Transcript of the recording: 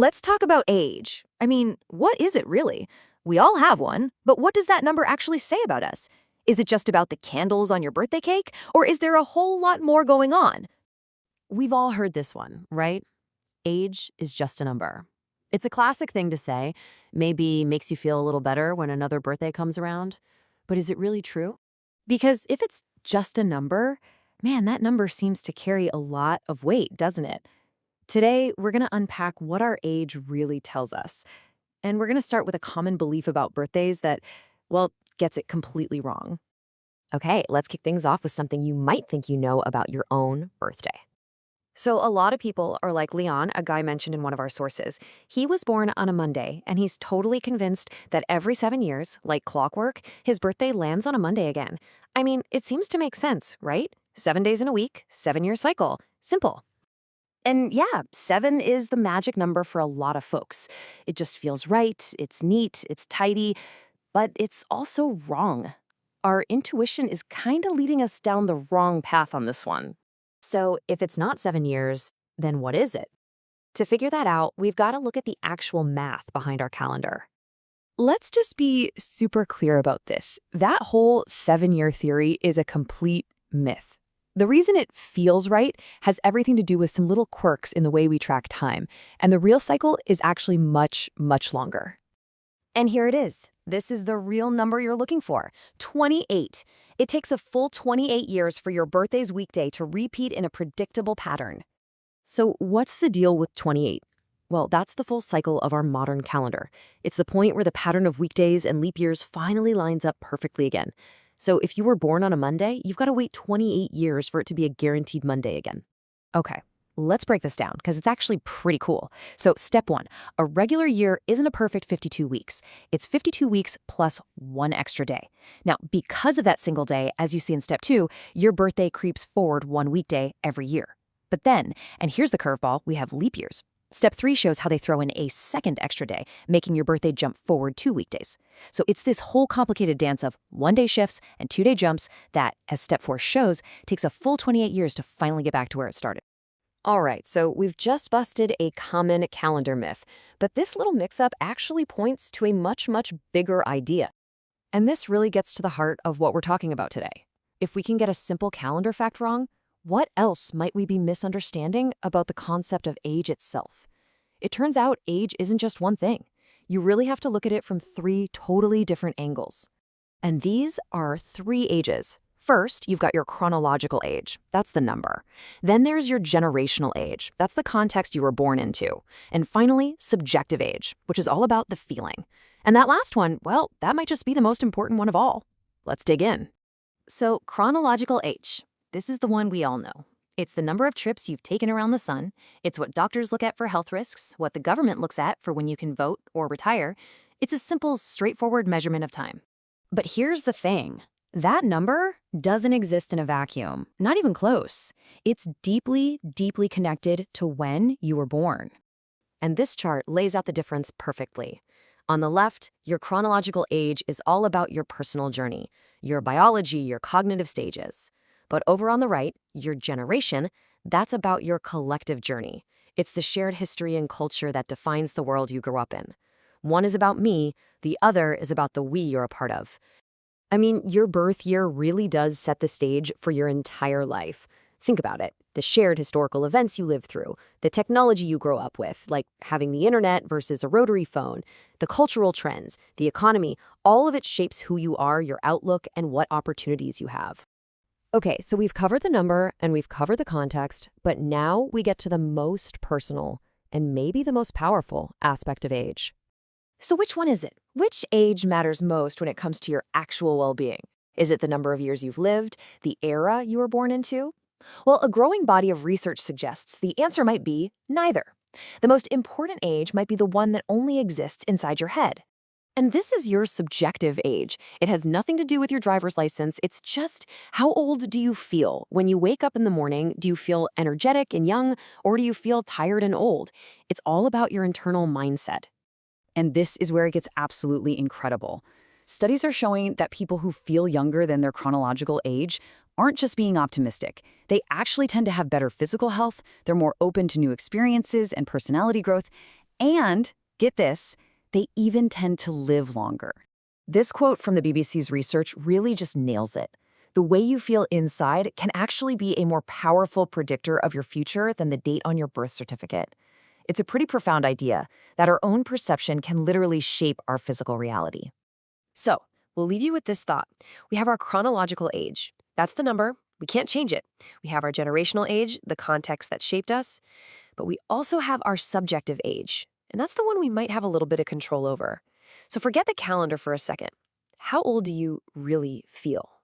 Let's talk about age. I mean, what is it really? We all have one, but what does that number actually say about us? Is it just about the candles on your birthday cake, or is there a whole lot more going on? We've all heard this one, right? Age is just a number. It's a classic thing to say, maybe makes you feel a little better when another birthday comes around. But is it really true? Because if it's just a number, man, that number seems to carry a lot of weight, doesn't it? Today, we're going to unpack what our age really tells us. And we're going to start with a common belief about birthdays that, well, gets it completely wrong. Okay, let's kick things off with something you might think you know about your own birthday. So a lot of people are like Leon, a guy mentioned in one of our sources. He was born on a Monday, and he's totally convinced that every 7 years, like clockwork, his birthday lands on a Monday again. I mean, it seems to make sense, right? 7 days in a week, 7-year cycle. Simple. And yeah, 7 is the magic number for a lot of folks. It just feels right, it's neat, it's tidy, but it's also wrong. Our intuition is kind of leading us down the wrong path on this one. So if it's not 7 years, then what is it? To figure that out, we've got to look at the actual math behind our calendar. Let's just be super clear about this. That whole 7-year theory is a complete myth. The reason it feels right has everything to do with some little quirks in the way we track time, and the real cycle is actually much, much longer. And here it is. This is the real number you're looking for, 28. It takes a full 28 years for your birthday's weekday to repeat in a predictable pattern. So what's the deal with 28? Well, that's the full cycle of our modern calendar. It's the point where the pattern of weekdays and leap years finally lines up perfectly again. So if you were born on a Monday, you've got to wait 28 years for it to be a guaranteed Monday again. Okay, let's break this down because it's actually pretty cool. So step 1, a regular year isn't a perfect 52 weeks. It's 52 weeks plus 1 extra day. Now, because of that single day, as you see in step 2, your birthday creeps forward 1 weekday every year. But then, and here's the curveball, we have leap years. Step 3 shows how they throw in a second extra day, making your birthday jump forward 2 weekdays. So it's this whole complicated dance of 1-day shifts and 2-day jumps that, as step 4 shows, takes a full 28 years to finally get back to where it started. All right, so we've just busted a common calendar myth, but this little mix-up actually points to a much, much bigger idea. And this really gets to the heart of what we're talking about today. If we can get a simple calendar fact wrong, what else might we be misunderstanding about the concept of age itself? It turns out age isn't just one thing. You really have to look at it from 3 totally different angles. And these are 3 ages. First, you've got your chronological age. That's the number. Then there's your generational age. That's the context you were born into. And finally, subjective age, which is all about the feeling. And that last one, well, that might just be the most important one of all. Let's dig in. So chronological age. This is the one we all know. It's the number of trips you've taken around the sun. It's what doctors look at for health risks, what the government looks at for when you can vote or retire. It's a simple, straightforward measurement of time. But here's the thing. That number doesn't exist in a vacuum, not even close. It's deeply, deeply connected to when you were born. And this chart lays out the difference perfectly. On the left, your chronological age is all about your personal journey, your biology, your cognitive stages. But over on the right, your generation, that's about your collective journey. It's the shared history and culture that defines the world you grew up in. One is about me, the other is about the we you're a part of. I mean, your birth year really does set the stage for your entire life. Think about it. The shared historical events you live through, the technology you grow up with, like having the internet versus a rotary phone, the cultural trends, the economy, all of it shapes who you are, your outlook, and what opportunities you have. Okay, so we've covered the number and we've covered the context, but now we get to the most personal and maybe the most powerful aspect of age. So which one is it? Which age matters most when it comes to your actual well-being? Is it the number of years you've lived, the era you were born into? Well, a growing body of research suggests the answer might be neither. The most important age might be the one that only exists inside your head. And this is your subjective age. It has nothing to do with your driver's license. It's just, how old do you feel? When you wake up in the morning, do you feel energetic and young, or do you feel tired and old? It's all about your internal mindset. And this is where it gets absolutely incredible. Studies are showing that people who feel younger than their chronological age aren't just being optimistic. They actually tend to have better physical health, they're more open to new experiences and personality growth, And, get this, they even tend to live longer. This quote from the BBC's research really just nails it. The way you feel inside can actually be a more powerful predictor of your future than the date on your birth certificate. It's a pretty profound idea that our own perception can literally shape our physical reality. So, we'll leave you with this thought. We have our chronological age. That's the number. We can't change it. We have our generational age, the context that shaped us. But we also have our subjective age, and that's the one we might have a little bit of control over. So forget the calendar for a second. How old do you really feel?